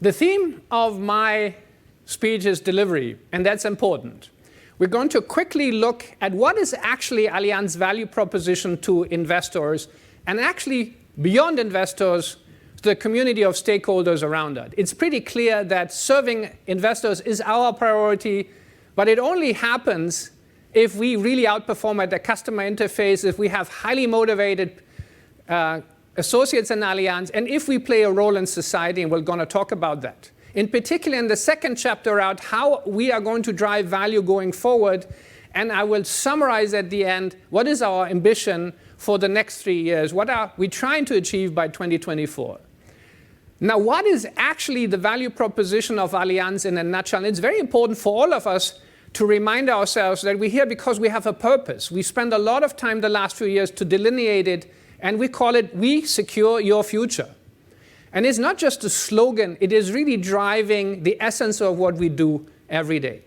The theme of my speech is delivery, and that's important. We're going to quickly look at what is actually Allianz's value proposition to investors, and actually beyond investors, the community of stakeholders around it. It's pretty clear that serving investors is our priority, but it only happens if we really outperform at the customer interface, if we have highly motivated associates in Allianz, and if we play a role in society, and we're going to talk about that. In particular, in the second chapter out, how we are going to drive value going forward, and I will summarize at the end what is our ambition for the next 3 years, what are we trying to achieve by 2024. Now, what is actually the value proposition of Allianz in a nutshell? It's very important for all of us to remind ourselves that we're here because we have a purpose. We spent a lot of time the last few years to delineate it, and we call it, "We secure your future." And it's not just a slogan, it is really driving the essence of what we do every day.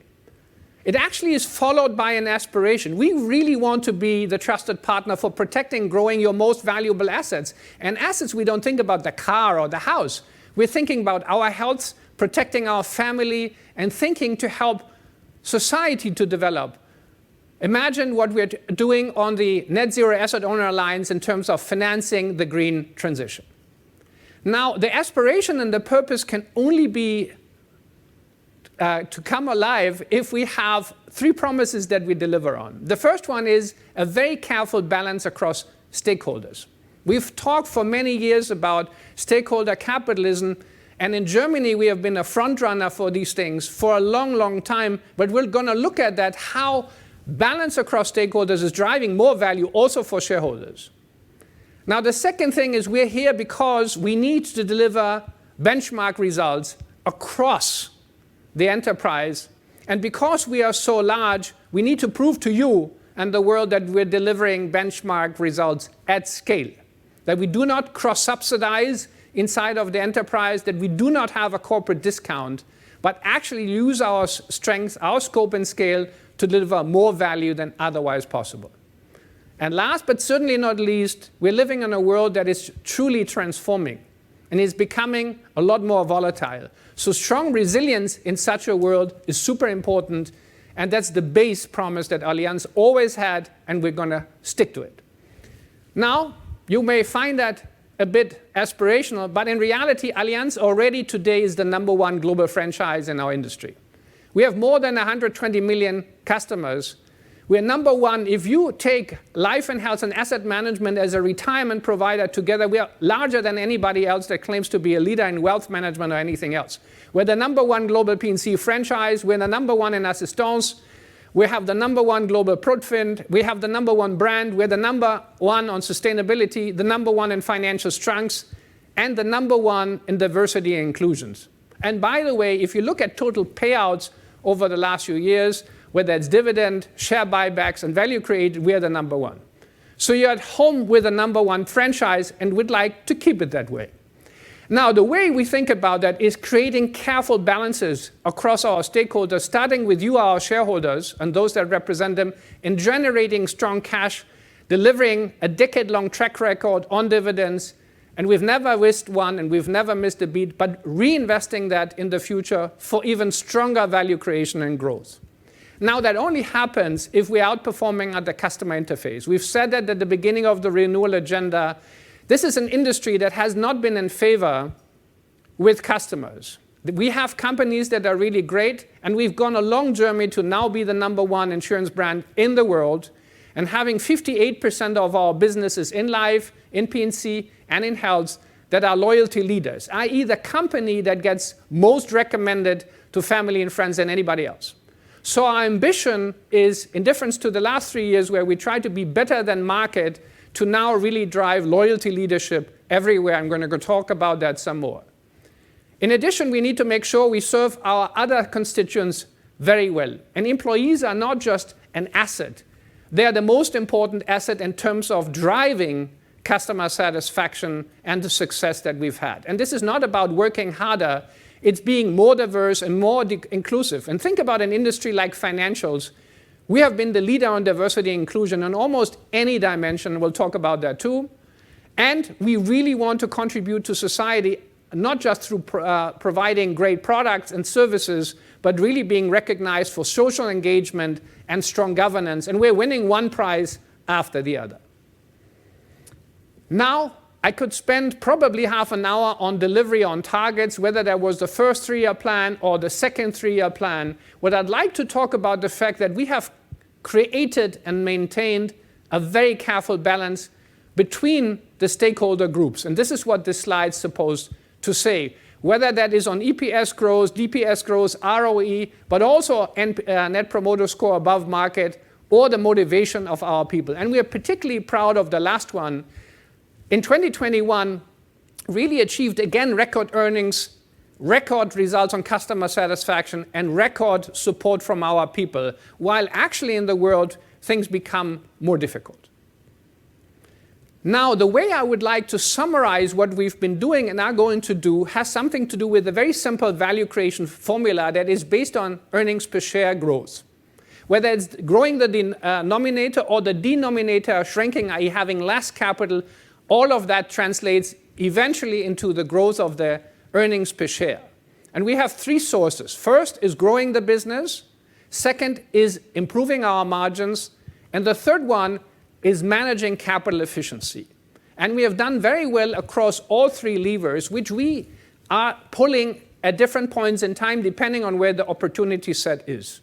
It actually is followed by an aspiration. We really want to be the trusted partner for protecting, growing your most valuable assets. And assets, we don't think about the car or the house. We're thinking about our health, protecting our family, and thinking to help society to develop. Imagine what we're doing on the Net Zero Asset Owner Alliance in terms of financing the green transition. Now, the aspiration and the purpose can only be to come alive if we have 3 promises that we deliver on. The first one is a very careful balance across stakeholders. We've talked for many years about stakeholder capitalism, and in Germany we have been a front runner for these things for a long, long time, but we're going to look at that, how balance across stakeholders is driving more value also for shareholders. Now, the second thing is we're here because we need to deliver benchmark results across the enterprise. And because we are so large, we need to prove to you and the world that we're delivering benchmark results at scale, that we do not cross-subsidize inside of the enterprise, that we do not have a corporate discount, but actually use our strengths, our scope and scale to deliver more value than otherwise possible. And last but certainly not least, we're living in a world that is truly transforming and is becoming a lot more volatile. So strong resilience in such a world is super important, and that's the base promise that Allianz always had, and we're going to stick to it. Now, you may find that a bit aspirational, but in reality, Allianz already today is the #1 global franchise in our industry. We have more than 120 million customers. We're #1. If you take life and health and asset management as a retirement provider together, we are larger than anybody else that claims to be a leader in wealth management or anything else. We're the #1 global P&C franchise. We're the #1 in assistance. We have the #1 global Profit. We have the #1 brand. We're the #1 on sustainability, the #1 in financial strengths, and the #1 in diversity and inclusions. And by the way, if you look at total payouts over the last few years, whether it's dividend, share buybacks, and value created, we are the #1. So you're at home with a #1 franchise, and we'd like to keep it that way. Now, the way we think about that is creating careful balances across our stakeholders, starting with you, our shareholders, and those that represent them, in generating strong cash, delivering a decade-long track record on dividends, and we've never missed one, and we've never missed a beat, but reinvesting that in the future for even stronger value creation and growth. Now, that only happens if we're outperforming at the customer interface. We've said that at the beginning of the renewal agenda. This is an industry that has not been in favor with customers. We have companies that are really great, and we've gone a long journey to now be the #1 insurance brand in the world, and having 58% of our businesses in life, in P&C, and in health that are loyalty leaders, i.e. the company that gets most recommended to family and friends than anybody else. So our ambition is, in difference to the last 3 years where we try to be better than market, to now really drive loyalty leadership everywhere. I'm going to go talk about that some more. In addition, we need to make sure we serve our other constituents very well. And employees are not just an asset. They are the most important asset in terms of driving customer satisfaction and the success that we've had. And this is not about working harder. It's being more diverse and more inclusive. And think about an industry like financials. We have been the leader on diversity and inclusion in almost any dimension. We'll talk about that too. And we really want to contribute to society not just through providing great products and services, but really being recognized for social engagement and strong governance. And we're winning one prize after the other. Now, I could spend probably half an hour on delivery on targets, whether that was the first 3-year plan or the second 3-year plan. What I'd like to talk about the fact that we have created and maintained a very careful balance between the stakeholder groups. And this is what this slide is supposed to say. Whether that is on EPS growth, DPS growth, ROE, but also Net Promoter Score above market, or the motivation of our people. And we are particularly proud of the last one. In 2021, really achieved again record earnings, record results on customer satisfaction, and record support from our people, while actually in the world things become more difficult. Now, the way I would like to summarize what we've been doing and are going to do has something to do with a very simple value creation formula that is based on earnings per share growth. Whether it's growing the denominator or the denominator shrinking, i.e. having less capital, all of that translates eventually into the growth of the earnings per share. And we have 3 sources. First is growing the business. Second is improving our margins. And the third one is managing capital efficiency. And we have done very well across all 3 levers, which we are pulling at different points in time depending on where the opportunity set is.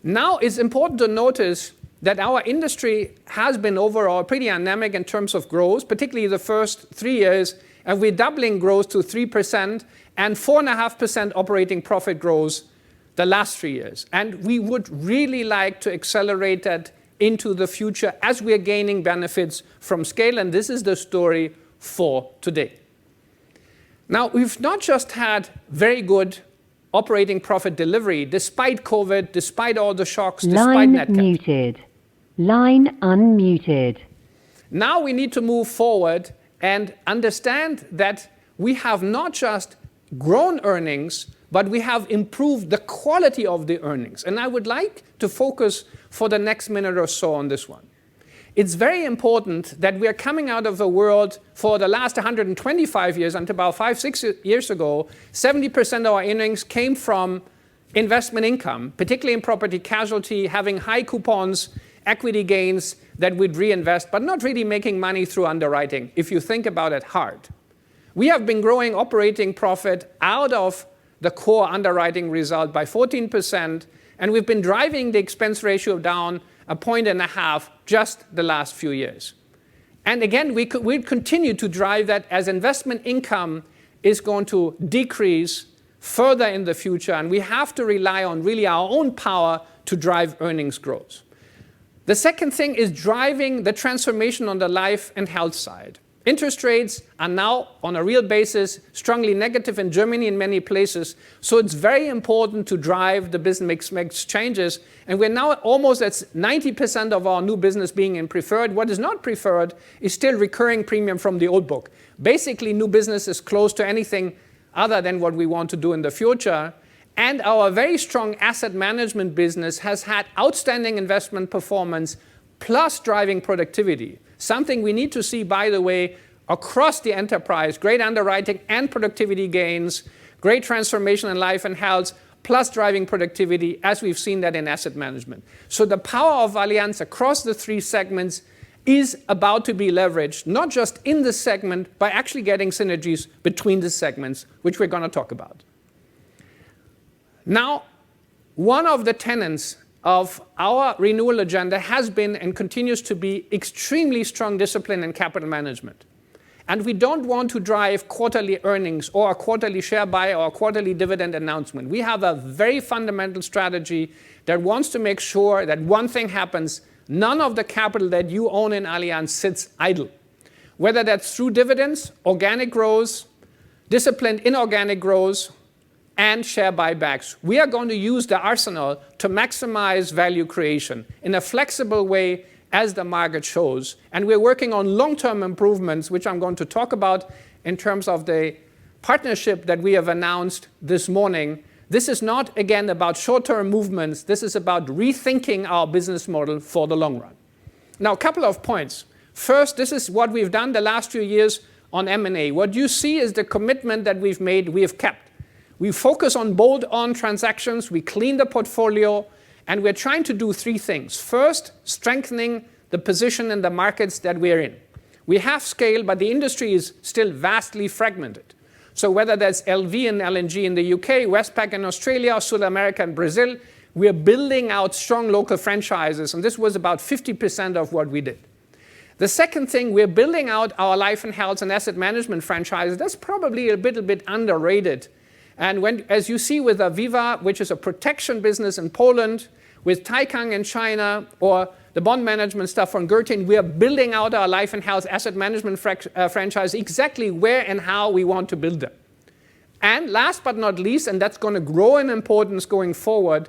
Now it's important to notice that our industry has been overall pretty anemic in terms of growth, particularly the first 3 years, and we're doubling growth to 3% and 4.5% operating profit growth the last 3 years. And we would really like to accelerate that into the future as we are gaining benefits from scale, and this is the story for today. Now, we've not just had very good operating profit delivery despite COVID, despite all the shocks, despite net cap. Line muted. Line unmuted. Now we need to move forward and understand that we have not just grown earnings, but we have improved the quality of the earnings. And I would like to focus for the next minute or so on this one. It's very important that we are coming out of a world for the last 125 years, until about 5-6 years ago, 70% of our earnings came from investment income, particularly in property casualty, having high coupons, equity gains that we'd reinvest, but not really making money through underwriting, if you think about it hard. We have been growing operating profit out of the core underwriting result by 14%, and we've been driving the expense ratio down 1.5 points just the last few years. And again, we'll continue to drive that as investment income is going to decrease further in the future, and we have to rely on really our own power to drive earnings growth. The second thing is driving the transformation on the life and health side. Interest rates are now, on a real basis, strongly negative in Germany in many places. So it's very important to drive the business mix changes. And we're now almost at 90% of our new business being in preferred. What is not preferred is still recurring premium from the old book. Basically, new business is close to anything other than what we want to do in the future. And our very strong asset management business has had outstanding investment performance plus driving productivity. Something we need to see, by the way, across the enterprise. Great underwriting and productivity gains, great transformation in life and health, plus driving productivity, as we've seen that in asset management. So the power of Allianz across the 3 segments is about to be leveraged, not just in the segment, by actually getting synergies between the segments, which we're going to talk about. Now, one of the tenets of our renewal agenda has been and continues to be extremely strong discipline in capital management. And we don't want to drive quarterly earnings or a quarterly share buy or a quarterly dividend announcement. We have a very fundamental strategy that wants to make sure that one thing happens: none of the capital that you own in Allianz sits idle. Whether that's through dividends, organic growth, disciplined inorganic growth, and share buybacks. We are going to use the arsenal to maximize value creation in a flexible way as the market shows. And we're working on long-term improvements, which I'm going to talk about in terms of the partnership that we have announced this morning. This is not, again, about short-term movements. This is about rethinking our business model for the long run. Now, a couple of points. First, this is what we've done the last few years on M&A. What you see is the commitment that we've made, we have kept. We focus on bolt-on transactions, we clean the portfolio, and we're trying to do three things. First, strengthening the position in the markets that we're in. We have scale, but the industry is still vastly fragmented. So whether that's LV and LNG in the UK, Westpac in Australia, South America and Brazil, we're building out strong local franchises, and this was about 50% of what we did. The second thing, we're building out our life and health and asset management franchises. That's probably a little bit underrated. And as you see with Aviva, which is a protection business in Poland, with Taikang in China, or the bond management stuff from Gertin, we are building out our life and health asset management franchise exactly where and how we want to build them. And last but not least, and that's going to grow in importance going forward,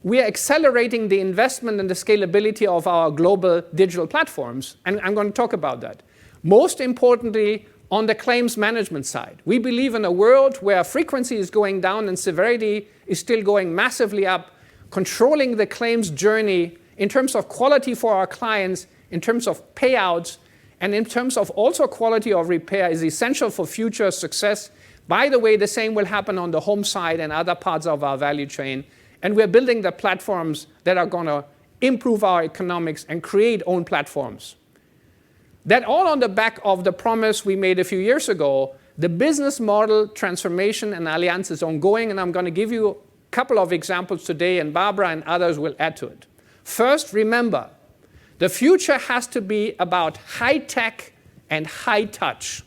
we are accelerating the investment and the scalability of our global digital platforms. And I'm going to talk about that. Most importantly, on the claims management side, we believe in a world where frequency is going down and severity is still going massively up. Controlling the claims journey in terms of quality for our clients, in terms of payouts, and in terms of also quality of repair is essential for future success. By the way, the same will happen on the home side and other parts of our value chain. And we're building the platforms that are going to improve our economics and create own platforms. That all on the back of the promise we made a few years ago. The business model transformation in Allianz is ongoing, and I'm going to give you a couple of examples today, and Barbara and others will add to it. First, remember, the future has to be about high tech and high touch.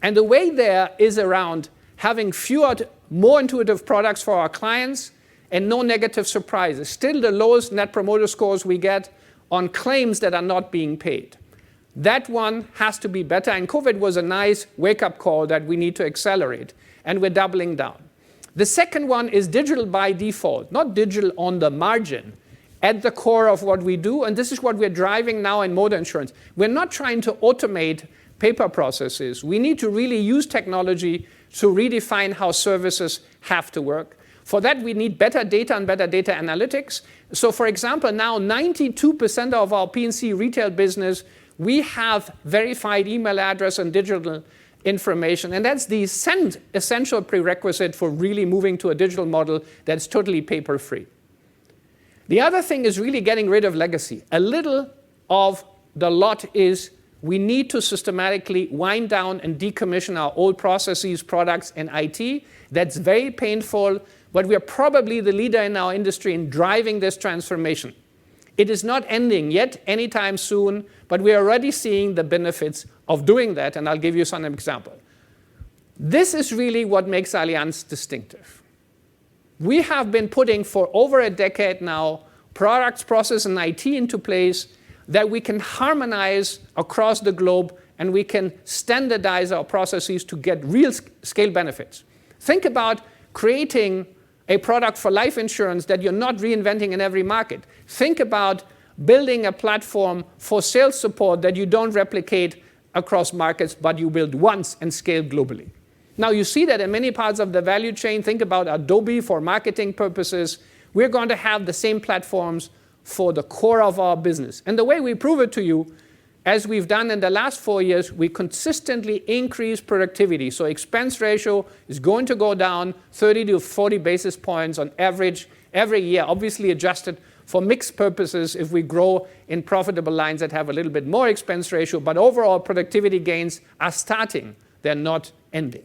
And the way there is around having fewer, more intuitive products for our clients and no negative surprises. Still the lowest net promoter scores we get on claims that are not being paid. That one has to be better, and COVID was a nice wake-up call that we need to accelerate, and we're doubling down. The second one is digital by default, not digital on the margin, at the core of what we do, and this is what we're driving now in motor insurance. We're not trying to automate paper processes. We need to really use technology to redefine how services have to work. For that, we need better data and better data analytics. So for example, now 92% of our P&C retail business, we have verified email address and digital information, and that's the essential prerequisite for really moving to a digital model that's totally paper-free. The other thing is really getting rid of legacy. A little of the lot is we need to systematically wind down and decommission our old processes, products, and IT. That's very painful, but we are probably the leader in our industry in driving this transformation. It is not ending yet anytime soon, but we are already seeing the benefits of doing that, and I'll give you some example. This is really what makes Allianz distinctive. We have been putting for over a decade now products, process, and IT into place that we can harmonize across the globe, and we can standardize our processes to get real scale benefits. Think about creating a product for life insurance that you're not reinventing in every market. Think about building a platform for sales support that you don't replicate across markets, but you build once and scale globally. Now you see that in many parts of the value chain. Think about Adobe for marketing purposes. We're going to have the same platforms for the core of our business. And the way we prove it to you, as we've done in the last 4 years, we consistently increase productivity. So expense ratio is going to go down 30 to 40 basis points on average every year, obviously adjusted for mixed purposes if we grow in profitable lines that have a little bit more expense ratio. But overall, productivity gains are starting. They're not ending.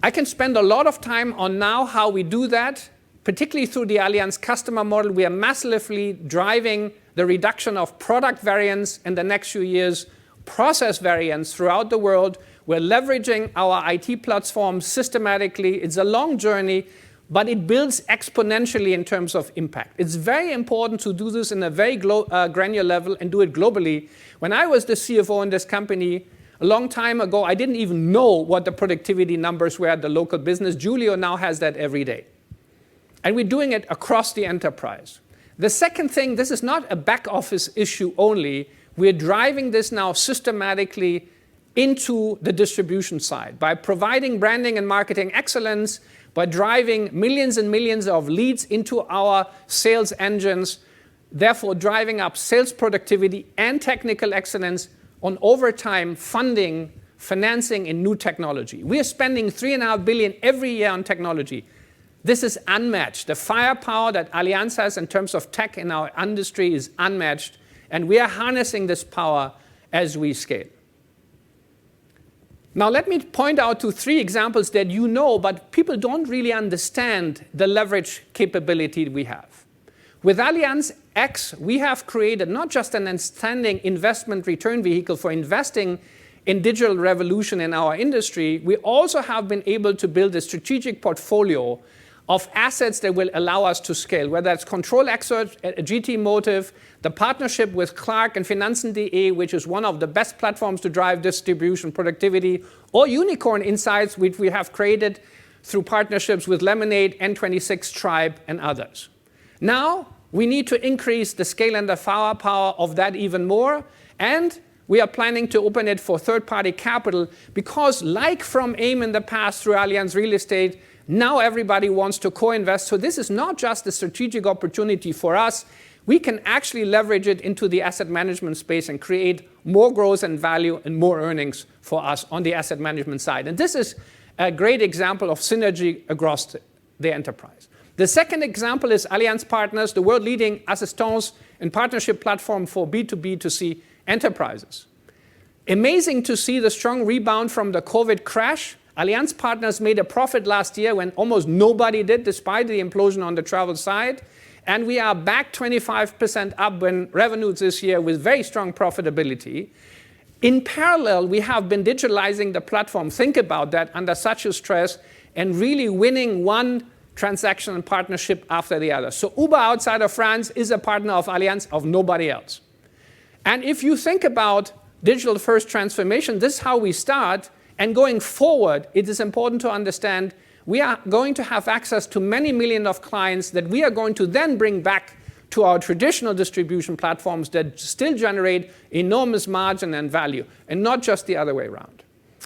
I can spend a lot of time on now how we do that, particularly through the Allianz customer model. We are massively driving the reduction of product variance in the next few years, process variance throughout the world. We're leveraging our IT platforms systematically. It's a long journey, but it builds exponentially in terms of impact. It's very important to do this in a very granular level and do it globally. When I was the CFO in this company, a long time ago, I didn't even know what the productivity numbers were at the local business. Giulio now has that every day. And we're doing it across the enterprise. The second thing, this is not a back office issue only. We're driving this now systematically into the distribution side by providing branding and marketing excellence, by driving millions and millions of leads into our sales engines, therefore driving up sales productivity and technical excellence on over time funding financing in new technology. We are spending $3.5 billion every year on technology. This is unmatched. The firepower that Allianz has in terms of tech in our industry is unmatched, and we are harnessing this power as we scale. Now let me point out to 3 examples that you know, but people don't really understand the leverage capability we have. With Allianz X, we have created not just an outstanding investment return vehicle for investing in digital revolution in our industry, we also have been able to build a strategic portfolio of assets that will allow us to scale, whether it's Control Expert, GT Motive, the partnership with Clark and Finanzen.de, which is one of the best platforms to drive distribution productivity, or Unicorn Insights, which we have created through partnerships with Lemonade, N26 Tribe, and others. Now, we need to increase the scale and the firepower of that even more, and we are planning to open it for third-party capital because, like from AIM in the past through Allianz Real Estate, now everybody wants to co-invest. So this is not just a strategic opportunity for us. We can actually leverage it into the asset management space and create more growth and value and more earnings for us on the asset management side. And this is a great example of synergy across the enterprise. The second example is Allianz Partners, the world-leading assistance and partnership platform for B2B2C enterprises. Amazing to see the strong rebound from the COVID crash. Allianz Partners made a profit last year when almost nobody did, despite the implosion on the travel side. And we are back 25% up in revenues this year with very strong profitability. In parallel, we have been digitalizing the platform. Think about that under such a stress and really winning one transaction and partnership after the other. So Uber outside of France is a partner of Allianz, of nobody else. And if you think about digital first transformation, this is how we start. And going forward, it is important to understand we are going to have access to many millions of clients that we are going to then bring back to our traditional distribution platforms that still generate enormous margin and value, and not just the other way around.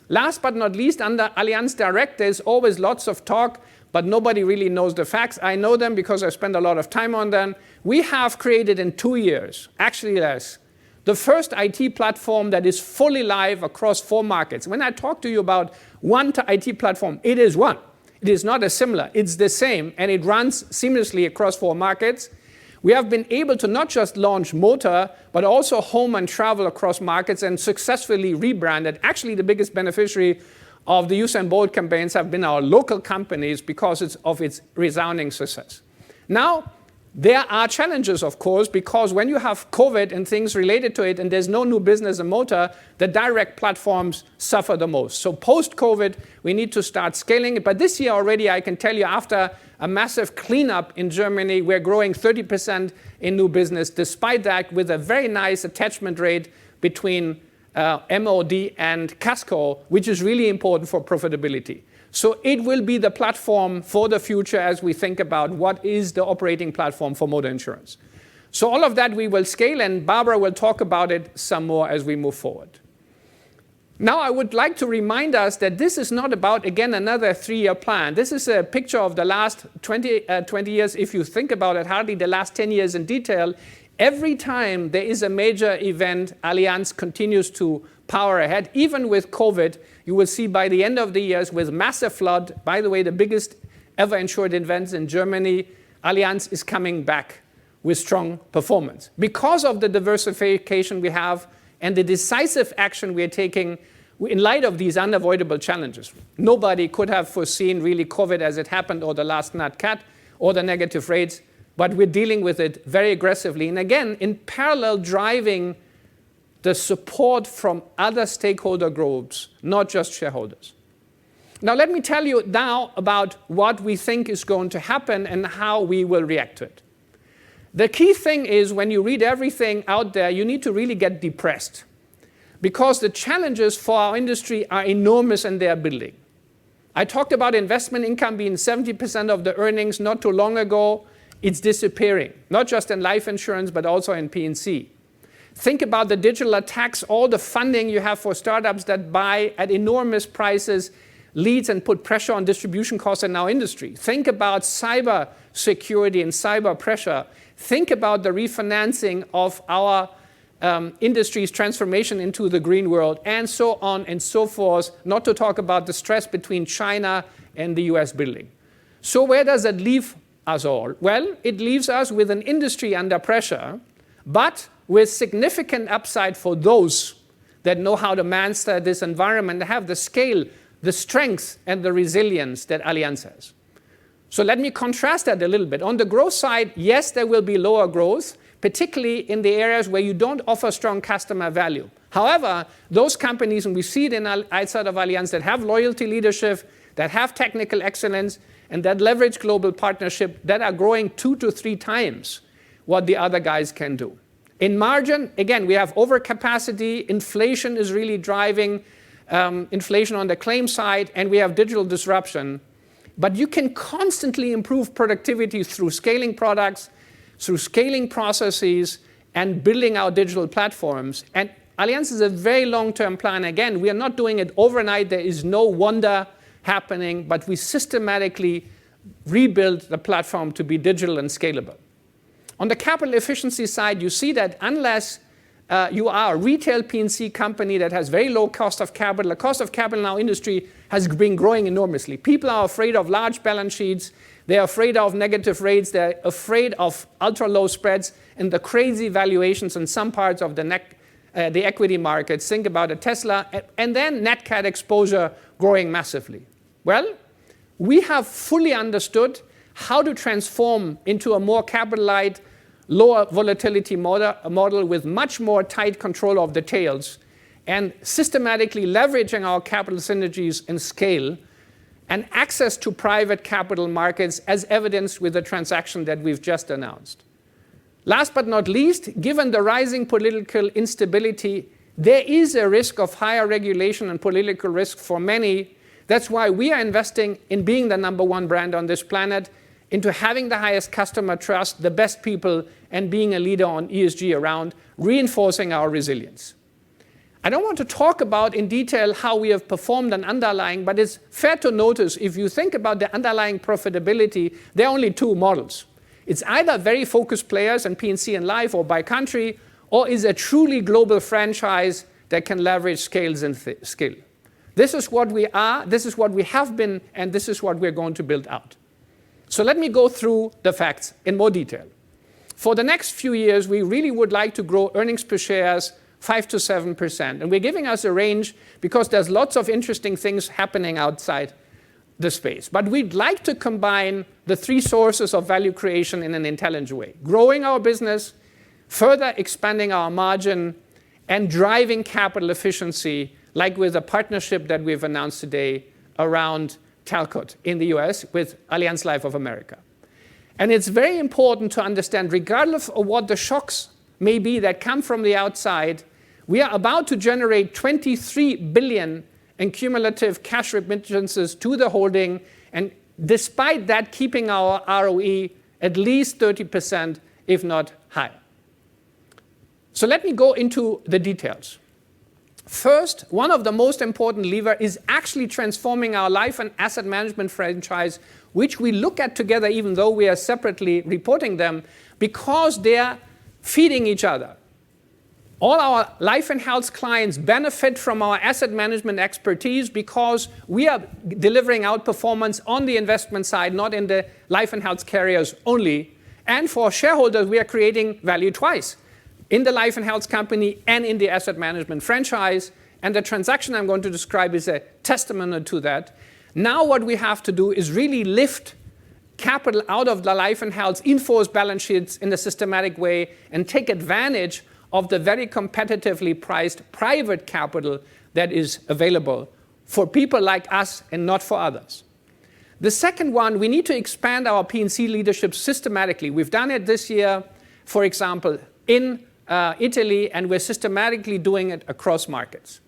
Last but not least, under Allianz Direct, there's always lots of talk, but nobody really knows the facts. I know them because I spend a lot of time on them. We have created in 2 years, actually less, the first IT platform that is fully live across 4 markets. When I talk to you about one IT platform, it is one. It is not a similar, it's the same, and it runs seamlessly across 4 markets. We have been able to not just launch motor, but also home and travel across markets and successfully rebranded. Actually, the biggest beneficiary of the Usain Bolt campaigns have been our local companies because of its resounding success. Now, there are challenges, of course, because when you have COVID and things related to it and there's no new business in motor, the direct platforms suffer the most. So post-COVID, we need to start scaling it. But this year already, I can tell you, after a massive cleanup in Germany, we're growing 30% in new business. Despite that, with a very nice attachment rate between MOD and Casco, which is really important for profitability. So it will be the platform for the future as we think about what is the operating platform for motor insurance. So all of that we will scale, and Barbara will talk about it some more as we move forward. Now I would like to remind us that this is not about, again, another 3-year plan. This is a picture of the last 20 years. If you think about it, hardly the last 10 years in detail. Every time there is a major event, Allianz continues to power ahead. Even with COVID, you will see by the end of the years with massive flood, by the way, the biggest ever insured events in Germany, Allianz is coming back with strong performance. Because of the diversification we have and the decisive action we are taking in light of these unavoidable challenges. Nobody could have foreseen really COVID as it happened, or the last Nat Cat, or the negative rates, but we're dealing with it very aggressively. And again, in parallel, driving the support from other stakeholder groups, not just shareholders. Now let me tell you now about what we think is going to happen and how we will react to it. The key thing is when you read everything out there, you need to really get depressed because the challenges for our industry are enormous and they are building. I talked about investment income being 70% of the earnings not too long ago. It's disappearing, not just in life insurance, but also in P&C. Think about the digital attacks, all the funding you have for startups that buy at enormous prices, leads and put pressure on distribution costs in our industry. Think about cyber security and cyber pressure. Think about the refinancing of our industry's transformation into the green world, and so on and so forth, not to talk about the stress between China and the US building. So where does that leave us all? Well, it leaves us with an industry under pressure, but with significant upside for those that know how to master this environment and have the scale, the strength, and the resilience that Allianz has. So let me contrast that a little bit. On the growth side, yes, there will be lower growth, particularly in the areas where you don't offer strong customer value. However, those companies, and we see it outside of Allianz, that have loyalty leadership, that have technical excellence, and that leverage global partnership, that are growing 2 to 3 times what the other guys can do. In margin, again, we have overcapacity. Inflation is really driving inflation on the claim side, and we have digital disruption. But you can constantly improve productivity through scaling products, through scaling processes, and building our digital platforms. And Allianz is a very long-term plan. Again, we are not doing it overnight. There is no wonder happening, but we systematically rebuild the platform to be digital and scalable. On the capital efficiency side, you see that unless you are a retail P&C company that has very low cost of capital, the cost of capital in our industry has been growing enormously. People are afraid of large balance sheets. They're afraid of negative rates. They're afraid of ultra-low spreads and the crazy valuations in some parts of the equity markets. Think about a Tesla. And then net cat exposure growing massively. Well, we have fully understood how to transform into a more capital-light, lower volatility model with much more tight control of the tails, and systematically leveraging our capital synergies and scale and access to private capital markets, as evidenced with the transaction that we've just announced. Last but not least, given the rising political instability, there is a risk of higher regulation and political risk for many. That's why we are investing in being the #1 brand on this planet, into having the highest customer trust, the best people, and being a leader on ESG around, reinforcing our resilience. I don't want to talk about in detail how we have performed on underlying, but it's fair to notice if you think about the underlying profitability, there are only 2 models. It's either very focused players in P&C and life or by country, or is a truly global franchise that can leverage scales and skill. This is what we are, this is what we have been, and this is what we're going to build out. So let me go through the facts in more detail. For the next few years, we really would like to grow earnings per share 5 to 7%. And we're giving us a range because there's lots of interesting things happening outside the space. But we'd like to combine the 3 sources of value creation in an intelligent way. Growing our business, further expanding our margin, and driving capital efficiency, like with a partnership that we've announced today around Talcott in the US with Allianz Life of America. And it's very important to understand, regardless of what the shocks may be that come from the outside, we are about to generate 23 billion in cumulative cash remittances to the holding, and despite that, keeping our ROE at least 30%, if not higher. So let me go into the details. First, one of the most important levers is actually transforming our life and asset management franchise, which we look at together even though we are separately reporting them, because they are feeding each other. All our life and health clients benefit from our asset management expertise because we are delivering outperformance on the investment side, not in the life and health carriers only. And for shareholders, we are creating value twice, in the life and health company and in the asset management franchise. And the transaction I'm going to describe is a testimony to that. Now what we have to do is really lift capital out of the life and health in-force balance sheets in a systematic way and take advantage of the very competitively priced private capital that is available for people like us and not for others. The second one, we need to expand our P&C leadership systematically. We've done it this year, for example, in Italy, and we're systematically doing it across markets.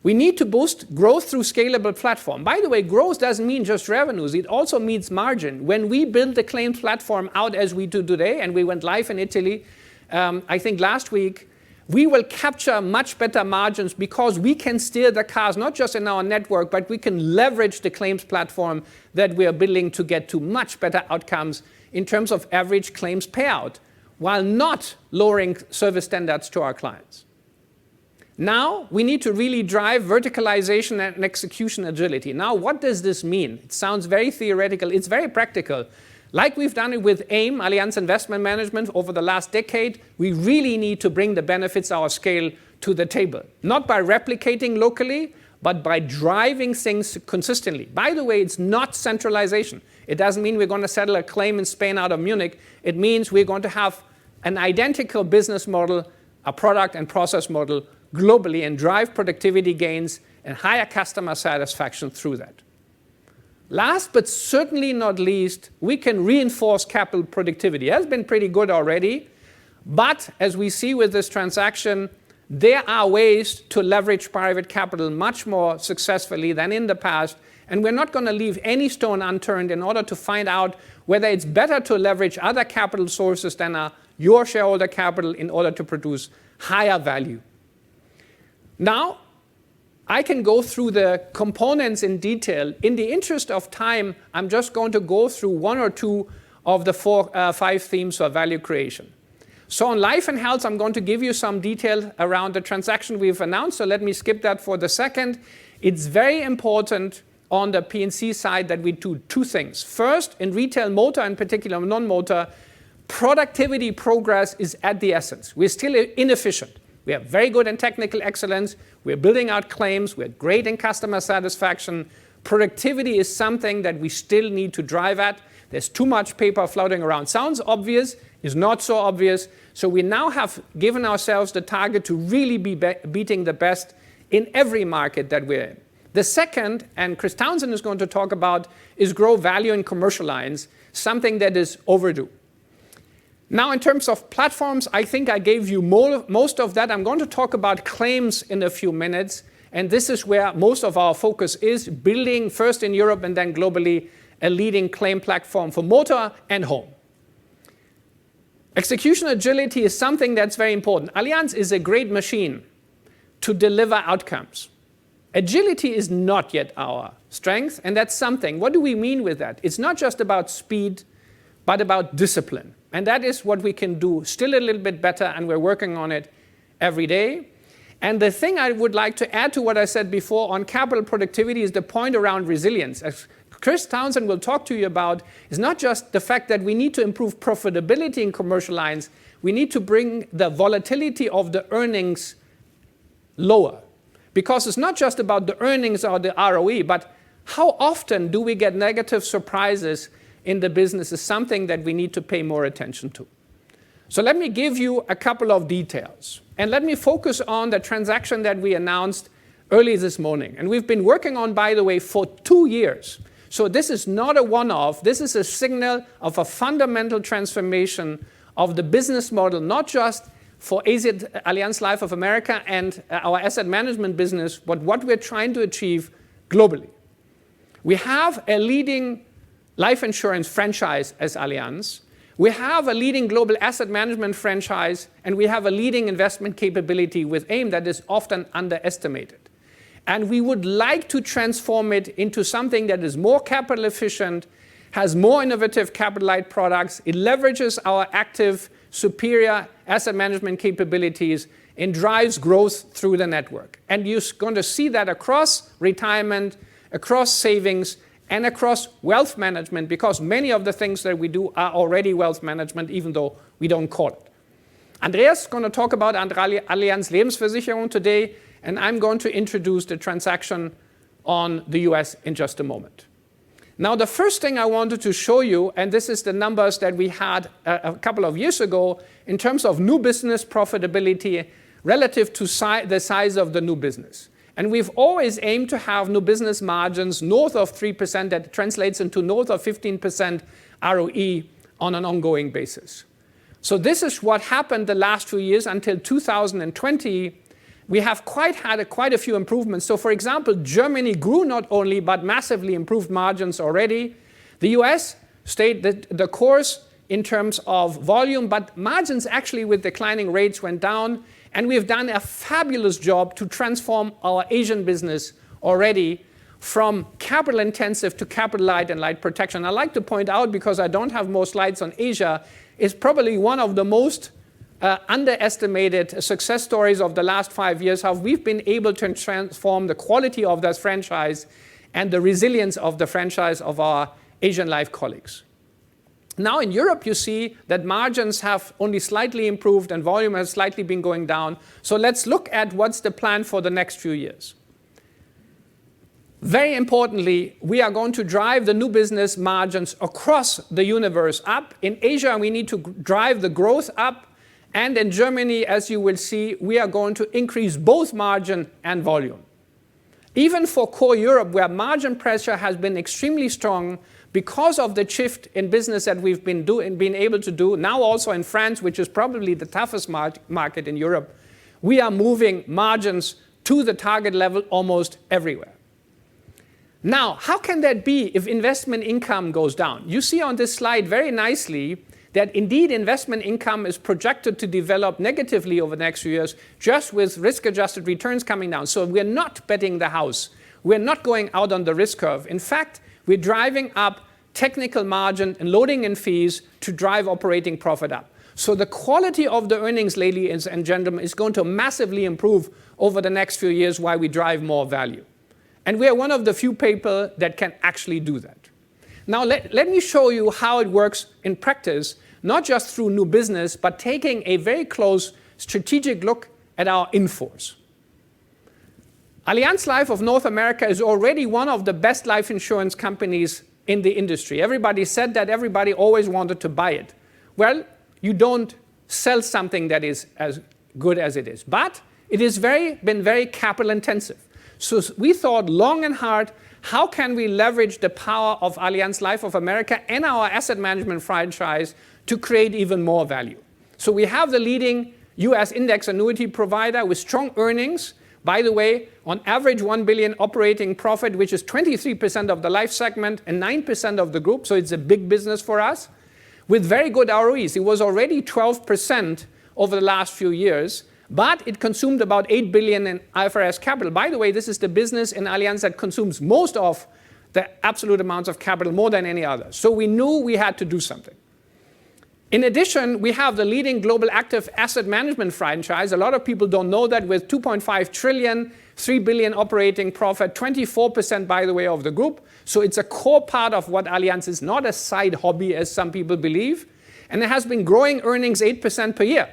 We need to boost growth through scalable platform. By the way, growth doesn't mean just revenues. It also means margin. When we build the claims platform out as we do today, and we went live in Italy, I think last week, we will capture much better margins because we can steer the cars, not just in our network, but we can leverage the claims platform that we are building to get to much better outcomes in terms of average claims payout. while not lowering service standards to our clients. Now, we need to really drive verticalization and execution agility. Now, what does this mean? It sounds very theoretical. It's very practical. Like we've done it with AIM, Allianz Investment Management, over the last decade, we really need to bring the benefits of our scale to the table. Not by replicating locally, but by driving things consistently. By the way, it's not centralization. It doesn't mean we're going to settle a claim in Spain out of Munich. It means we're going to have an identical business model, a product and process model globally, and drive productivity gains and higher customer satisfaction through that. Last but certainly not least, we can reinforce capital productivity. It has been pretty good already, but as we see with this transaction, there are ways to leverage private capital much more successfully than in the past, and we're not going to leave any stone unturned in order to find out whether it's better to leverage other capital sources than your shareholder capital in order to produce higher value. Now, I can go through the components in detail. In the interest of time, I'm just going to go through one or two of the five themes for value creation. So on life and health, I'm going to give you some detail around the transaction we've announced, so let me skip that for the second. It's very important on the P&C side that we do two things. First, in retail motor, in particular non-motor, productivity progress is at the essence. We're still inefficient. We are very good in technical excellence. We're building out claims. We're great in customer satisfaction. Productivity is something that we still need to drive at. There's too much paper floating around. Sounds obvious, is not so obvious. So we now have given ourselves the target to really be beating the best in every market that we're in. The second, and Chris Townsend is going to talk about, is grow value in commercial lines, something that is overdue. Now, in terms of platforms, I think I gave you most of that. I'm going to talk about claims in a few minutes, and this is where most of our focus is, building first in Europe and then globally a leading claim platform for motor and home. Execution agility is something that's very important. Allianz is a great machine to deliver outcomes. Agility is not yet our strength, and that's something. What do we mean with that? It's not just about speed, but about discipline. And that is what we can do still a little bit better, and we're working on it every day. And the thing I would like to add to what I said before on capital productivity is the point around resilience. As Chris Townsend will talk to you about, is not just the fact that we need to improve profitability in commercial lines, we need to bring the volatility of the earnings lower. Because it's not just about the earnings or the ROE, but how often do we get negative surprises in the business is something that we need to pay more attention to. So let me give you a couple of details. And let me focus on the transaction that we announced early this morning. And we've been working on, by the way, for 2 years. So this is not a one-off. This is a signal of a fundamental transformation of the business model, not just for Allianz Life of America and our asset management business, but what we're trying to achieve globally. We have a leading life insurance franchise as Allianz. We have a leading global asset management franchise, and we have a leading investment capability with AIM that is often underestimated. And we would like to transform it into something that is more capital efficient, has more innovative capital-light products. It leverages our active, superior asset management capabilities and drives growth through the network. And you're going to see that across retirement, across savings, and across wealth management, because many of the things that we do are already wealth management, even though we don't call it. Andreas is going to talk about Allianz Lebensversicherung today, and I'm going to introduce the transaction on the US in just a moment. Now, the first thing I wanted to show you, and this is the numbers that we had a couple of years ago in terms of new business profitability relative to the size of the new business. And we've always aimed to have new business margins north of 3%, that translates into north of 15% ROE on an ongoing basis. So this is what happened the last 2 years until 2020. We have had quite a few improvements. So for example, Germany grew not only, but massively improved margins already. The US stayed the course in terms of volume, but margins actually with declining rates went down. And we've done a fabulous job to transform our Asian business already from capital intensive to capital light and light protection. I like to point out, because I don't have more slides on Asia, is probably one of the most underestimated success stories of the last 5 years, how we've been able to transform the quality of that franchise and the resilience of the franchise of our Asian Life colleagues. Now in Europe, you see that margins have only slightly improved and volume has slightly been going down. So let's look at what's the plan for the next few years. Very importantly, we are going to drive the new business margins across the universe up. In Asia, we need to drive the growth up. And in Germany, as you will see, we are going to increase both margin and volume. Even for core Europe, where margin pressure has been extremely strong because of the shift in business that we've been able to do, now also in France, which is probably the toughest market in Europe, we are moving margins to the target level almost everywhere. Now, how can that be if investment income goes down? You see on this slide very nicely that indeed investment income is projected to develop negatively over the next few years, just with risk-adjusted returns coming down. So we're not betting the house. We're not going out on the risk curve. In fact, we're driving up technical margin and loading in fees to drive operating profit up. So the quality of the earnings, ladies and gentlemen, is going to massively improve over the next few years while we drive more value. And we are one of the few people that can actually do that. Now let me show you how it works in practice, not just through new business, but taking a very close strategic look at our in-force. Allianz Life of North America is already one of the best life insurance companies in the industry. Everybody said that, everybody always wanted to buy it. Well, you don't sell something that is as good as it is, but it has been very capital intensive. So we thought long and hard, how can we leverage the power of Allianz Life of America and our asset management franchise to create even more value? So we have the leading US index annuity provider with strong earnings. By the way, on average 1 billion operating profit, which is 23% of the life segment and 9% of the group. So it's a big business for us with very good ROEs. It was already 12% over the last few years, but it consumed about 8 billion in IFRS capital. By the way, this is the business in Allianz that consumes most of the absolute amounts of capital, more than any other. So we knew we had to do something. In addition, we have the leading global active asset management franchise. A lot of people don't know that, with 2.5 trillion, 3 billion operating profit, 24% by the way of the group. So it's a core part of what Allianz is, not a side hobby as some people believe. And it has been growing earnings 8% per year.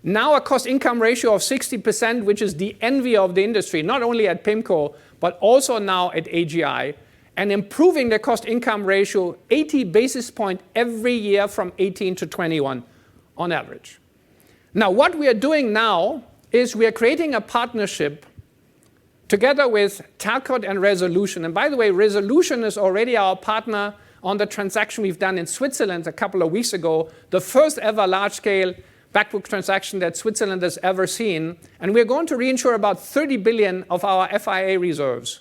Now a cost-income ratio of 60%, which is the envy of the industry, not only at PIMCO, but also now at AGI, and improving the cost-income ratio 80 basis points every year from 18 to 21 on average. Now, what we are doing now is we are creating a partnership together with Talcott and Resolution. And by the way, Resolution is already our partner on the transaction we've done in Switzerland a couple of weeks ago, the first ever large-scale backbook transaction that Switzerland has ever seen. And we're going to reinsure about 30 billion of our FIA reserves.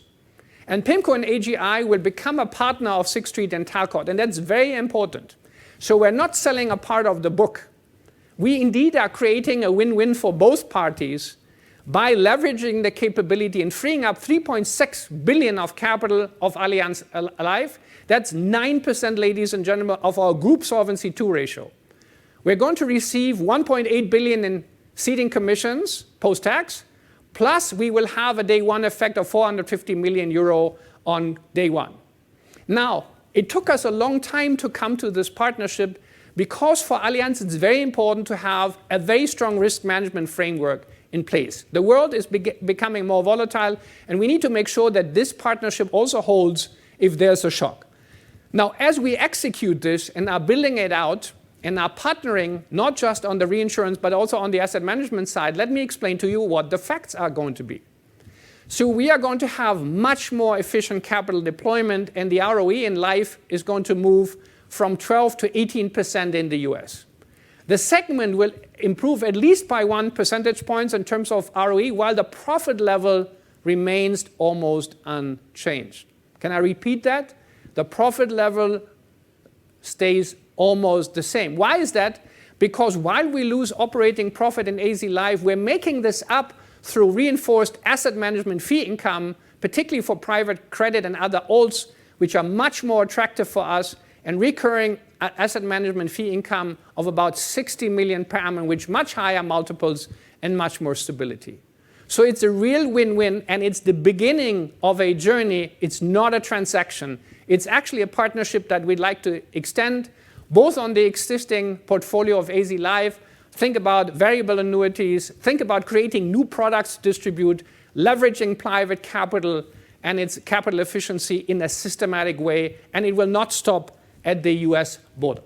And PIMCO and AGI will become a partner of Sixth Street and Talcott, and that's very important. So we're not selling a part of the book. We indeed are creating a win-win for both parties by leveraging the capability and freeing up 3.6 billion of capital of Allianz Life. That's 9%, ladies and gentlemen, of our group Solvency II ratio. We're going to receive 1.8 billion in ceding commissions post-tax, plus we will have a day one effect of 450 million euro on day one. Now, it took us a long time to come to this partnership because for Allianz it's very important to have a very strong risk management framework in place. The world is becoming more volatile, and we need to make sure that this partnership also holds if there's a shock. Now, as we execute this and are building it out, and are partnering not just on the reinsurance but also on the asset management side, let me explain to you what the facts are going to be. So we are going to have much more efficient capital deployment, and the ROE in life is going to move from 12 to 18% in the US. The segment will improve at least by 1 percentage point in terms of ROE, while the profit level remains almost unchanged. Can I repeat that? The profit level stays almost the same. Why is that? Because while we lose operating profit in AZ Life, we're making this up through reinforced asset management fee income, particularly for private credit and other alts, which are much more attractive for us, and recurring asset management fee income of about 60 million per annum, with much higher multiples and much more stability. So it's a real win-win, and it's the beginning of a journey. It's not a transaction. It's actually a partnership that we'd like to extend, both on the existing portfolio of AZ Life. Think about variable annuities. Think about creating new products to distribute, leveraging private capital and its capital efficiency in a systematic way, and it will not stop at the US border.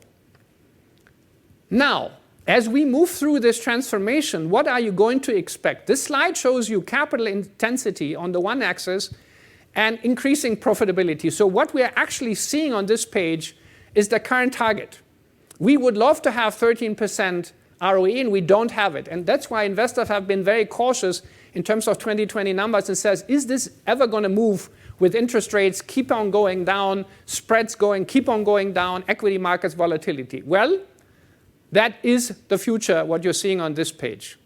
Now, as we move through this transformation, what are you going to expect? This slide shows you capital intensity on the one axis and increasing profitability. So what we are actually seeing on this page is the current target. We would love to have 13% ROE, and we don't have it. And that's why investors have been very cautious in terms of 2020 numbers and says, is this ever going to move with interest rates keep on going down, spreads keep on going down, equity markets volatility? Well, that is the future, what you're seeing on this page.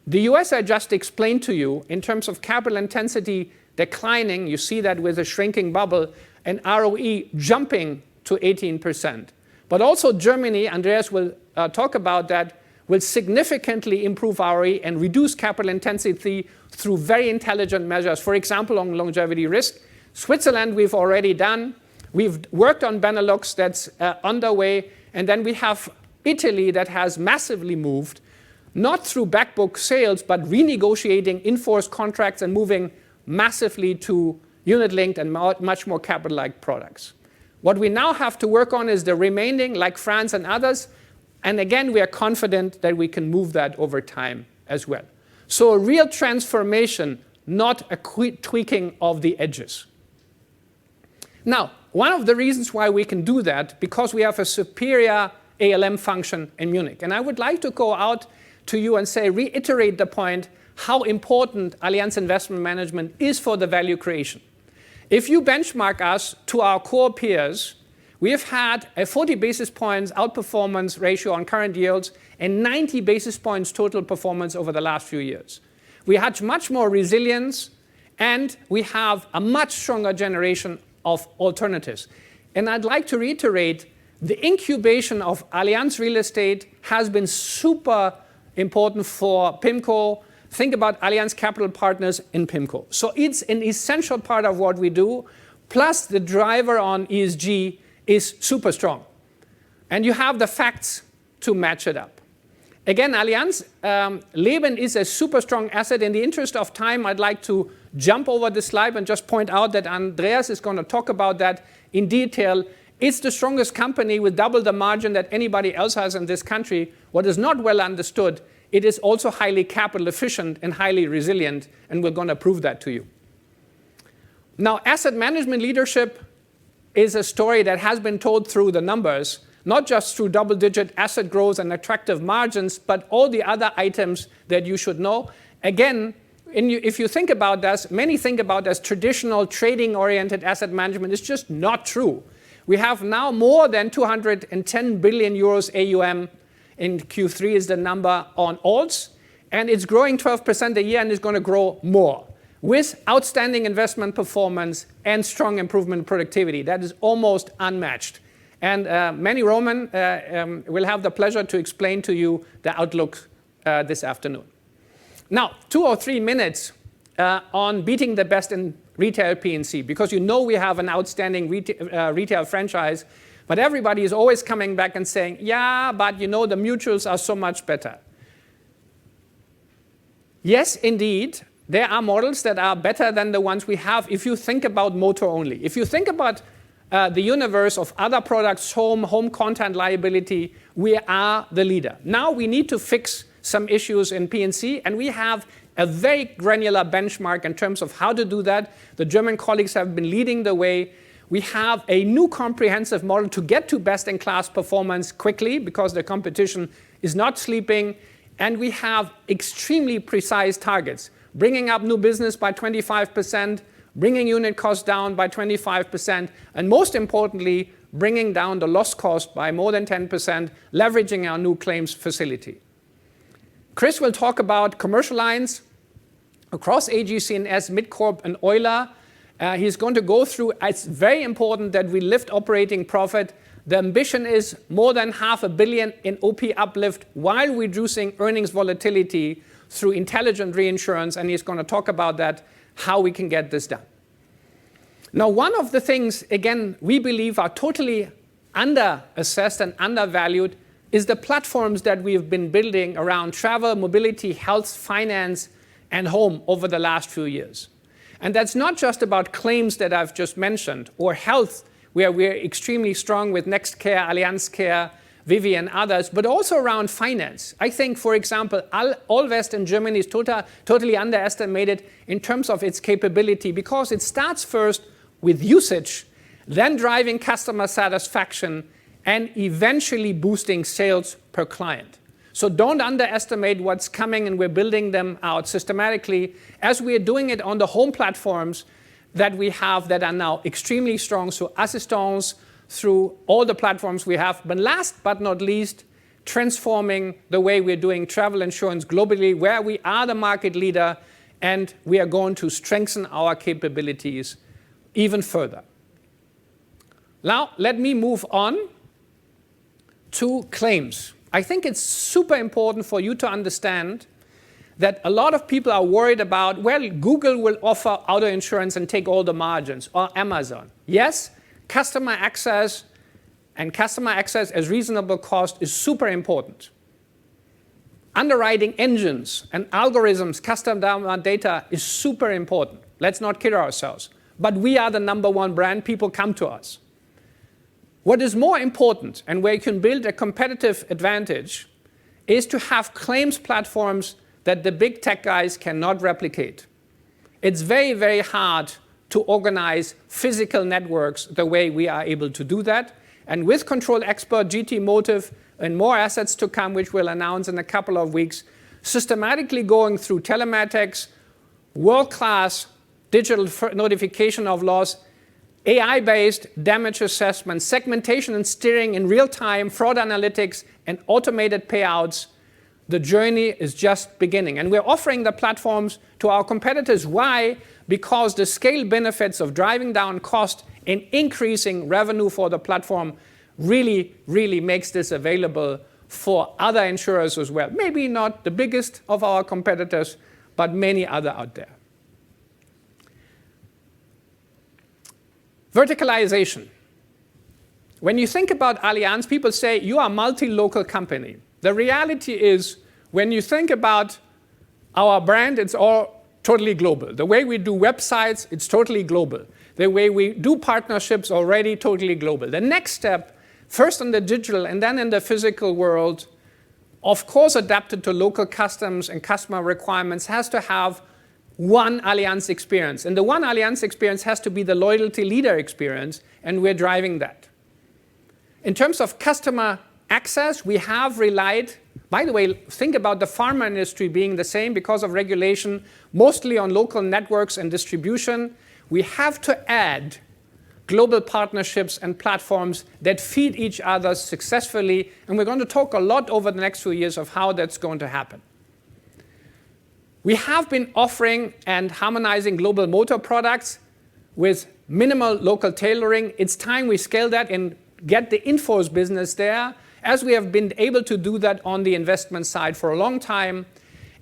The US I just explained to you in terms of capital intensity declining, you see that with a shrinking bubble, and ROE jumping to 18%. But also Germany, Andreas will talk about that, will significantly improve ROE and reduce capital intensity through very intelligent measures. For example, on longevity risk. Switzerland we've already done. We've worked on Benelux, that's underway. And then we have Italy that has massively moved, not through backbook sales, but renegotiating in-force contracts and moving massively to unit-linked and much more capital-like products. What we now have to work on is the remaining, like France and others. And again, we are confident that we can move that over time as well. So a real transformation, not a tweaking of the edges. Now, one of the reasons why we can do that, because we have a superior ALM function in Munich. And I would like to go out to you and say, reiterate the point, how important Allianz Investment Management is for the value creation. If you benchmark us to our core peers, we have had a 40 basis points outperformance ratio on current yields and 90 basis points total performance over the last few years. We had much more resilience, and we have a much stronger generation of alternatives. And I'd like to reiterate, the incubation of Allianz Real Estate has been super important for PIMCO. Think about Allianz Capital Partners in PIMCO. So it's an essential part of what we do, plus the driver on ESG is super strong. And you have the facts to match it up. Again, Allianz Leben is a super strong asset. In the interest of time, I'd like to jump over this slide and just point out that Andreas is going to talk about that in detail. It's the strongest company with double the margin that anybody else has in this country. What is not well understood, it is also highly capital efficient and highly resilient, and we're going to prove that to you. Now, asset management leadership is a story that has been told through the numbers, not just through double-digit asset growth and attractive margins, but all the other items that you should know. Again, if you think about this, many think about as traditional trading-oriented asset management. It's just not true. We have now more than 210 billion euros AUM. In Q3 is the number on alts, and it's growing 12% a year, and it's going to grow more with outstanding investment performance and strong improvement in productivity. That is almost unmatched. And Manny Roman will have the pleasure to explain to you the outlook this afternoon. Now, 2 or 3 minutes on beating the best in retail P&C, because you know we have an outstanding retail franchise, but everybody is always coming back and saying, yeah, but you know the mutuals are so much better. Yes, indeed, there are models that are better than the ones we have if you think about motor only. If you think about the universe of other products, home content liability, we are the leader. Now we need to fix some issues in P&C, and we have a very granular benchmark in terms of how to do that. The German colleagues have been leading the way. We have a new comprehensive model to get to best-in-class performance quickly because the competition is not sleeping, and we have extremely precise targets, bringing up new business by 25%, bringing unit costs down by 25%, and most importantly, bringing down the loss cost by more than 10%, leveraging our new claims facility. Chris will talk about commercial lines across AGCS, MidCorp, and Euler. He's going to go through, it's very important that we lift operating profit. The ambition is more than $500 million in OP uplift while reducing earnings volatility through intelligent reinsurance, and he's going to talk about that, how we can get this done. Now, one of the things, again, we believe are totally under-assessed and undervalued is the platforms that we've been building around travel, mobility, health, finance, and home over the last few years. And that's not just about claims that I've just mentioned, or health, where we're extremely strong with NextCare, Allianz Care, Vivi, and others, but also around finance. I think, for example, Allvest in Germany is totally underestimated in terms of its capability, because it starts first with usage, then driving customer satisfaction, and eventually boosting sales per client. So don't underestimate what's coming, and we're building them out systematically as we are doing it on the home platforms that we have that are now extremely strong, through assistance, through all the platforms we have. But last but not least, transforming the way we're doing travel insurance globally, where we are the market leader, and we are going to strengthen our capabilities even further. Now, let me move on to claims. I think it's super important for you to understand that a lot of people are worried about, well, Google will offer auto insurance and take all the margins, or Amazon. Yes, customer access and customer access as reasonable cost is super important. Underwriting engines and algorithms, custom data is super important. Let's not kid ourselves. But we are the #1 brand. People come to us. What is more important, and where you can build a competitive advantage, is to have claims platforms that the big tech guys cannot replicate. It's very, very hard to organize physical networks the way we are able to do that. And with Control Expert, GT Motive, and more assets to come, which we'll announce in a couple of weeks, systematically going through telematics, world-class digital notification of loss, AI-based damage assessment, segmentation and steering in real time, fraud analytics, and automated payouts, the journey is just beginning. And we're offering the platforms to our competitors. Why? Because the scale benefits of driving down cost and increasing revenue for the platform really, really makes this available for other insurers as well. Maybe not the biggest of our competitors, but many other out there. Verticalization. When you think about Allianz, people say you are a multi-local company. The reality is, when you think about our brand, it's all totally global. The way we do websites, it's totally global. The way we do partnerships, already totally global. The next step, first in the digital and then in the physical world, of course adapted to local customs and customer requirements, has to have one Allianz experience. And the one Allianz experience has to be the loyalty leader experience, and we're driving that. In terms of customer access, we have relied, by the way, think about the pharma industry being the same because of regulation, mostly on local networks and distribution. We have to add global partnerships and platforms that feed each other successfully, and we're going to talk a lot over the next few years of how that's going to happen. We have been offering and harmonizing global motor products with minimal local tailoring. It's time we scale that and get the in-force business there, as we have been able to do that on the investment side for a long time.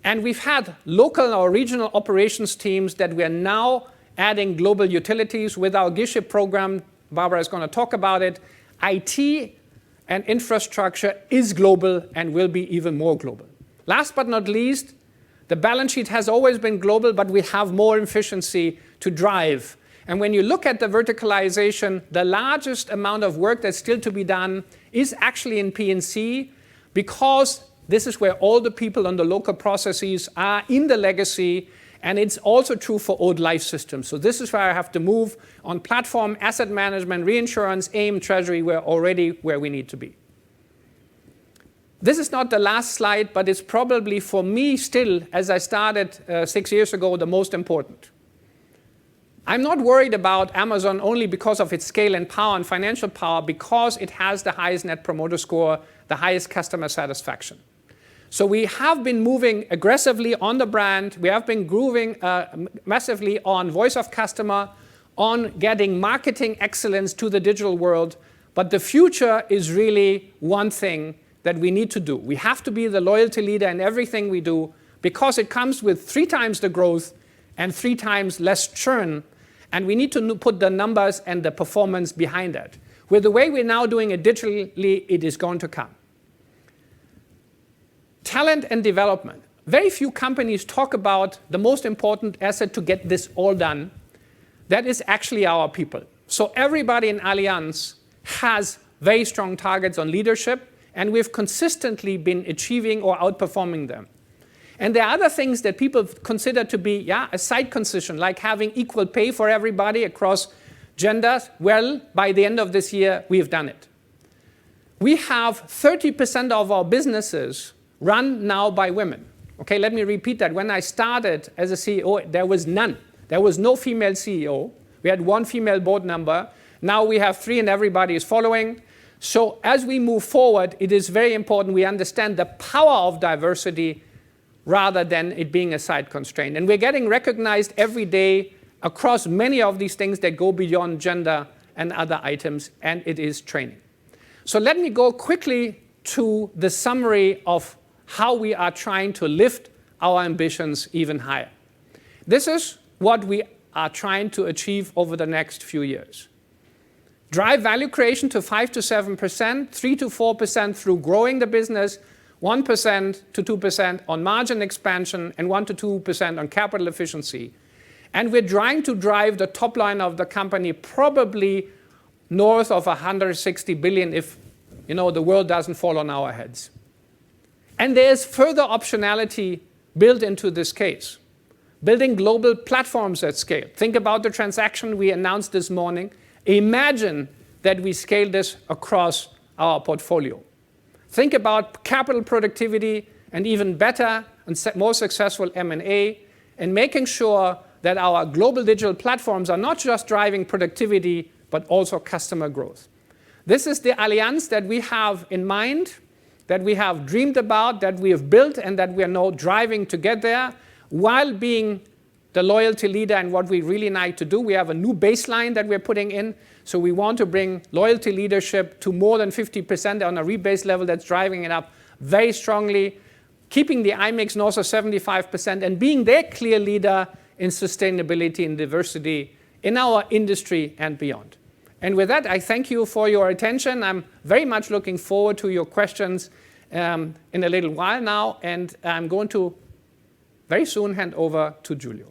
And we've had local or regional operations teams that we are now adding global utilities with our GISHIP program. Barbara is going to talk about it. IT and infrastructure is global and will be even more global. Last but not least, the balance sheet has always been global, but we have more efficiency to drive. And when you look at the verticalization, the largest amount of work that's still to be done is actually in P&C, because this is where all the people on the local processes are in the legacy, and it's also true for old life systems. So this is where I have to move on platform, asset management, reinsurance, AIM, treasury. We're already where we need to be. This is not the last slide, but it's probably for me still, as I started 6 years ago, the most important. I'm not worried about Amazon only because of its scale and power and financial power, because it has the highest net promoter score, the highest customer satisfaction. So we have been moving aggressively on the brand. We have been grooving massively on voice of customer, on getting marketing excellence to the digital world. But the future is really one thing that we need to do. We have to be the loyalty leader in everything we do because it comes with 3 times the growth and 3 times less churn. And we need to put the numbers and the performance behind that. With the way we're now doing it digitally, it is going to come. Talent and development. Very few companies talk about the most important asset to get this all done. That is actually our people. So everybody in Allianz has very strong targets on leadership, and we've consistently been achieving or outperforming them. And there are other things that people consider to be, a side concession, like having equal pay for everybody across genders. Well, by the end of this year, we have done it. We have 30% of our businesses run now by women. Okay, let me repeat that. When I started as a CEO, there was none. There was no female CEO. We had 1 female board member. Now we have 3 and everybody is following. So as we move forward, it is very important we understand the power of diversity rather than it being a side constraint. And we're getting recognized every day across many of these things that go beyond gender and other items, and it is training. So let me go quickly to the summary of how we are trying to lift our ambitions even higher. This is what we are trying to achieve over the next few years. Drive value creation to 5 to 7%, 3 to 4% through growing the business, 1% to 2% on margin expansion, and 1 to 2% on capital efficiency. And we're trying to drive the top line of the company probably north of 160 billion if the world doesn't fall on our heads. And there's further optionality built into this case. Building global platforms at scale. Think about the transaction we announced this morning. Imagine that we scale this across our portfolio. Think about capital productivity and even better and more successful M&A, and making sure that our global digital platforms are not just driving productivity, but also customer growth. This is the Allianz that we have in mind, that we have dreamed about, that we have built, and that we are now driving to get there, while being the loyalty leader and what we really like to do. We have a new baseline that we're putting in. So we want to bring loyalty leadership to more than 50% on a rebase level that's driving it up very strongly, keeping the IMIX north of 75%, and being their clear leader in sustainability and diversity in our industry and beyond. And with that, I thank you for your attention. I'm very much looking forward to your questions in a little while now, and I'm going to very soon hand over to Giulio.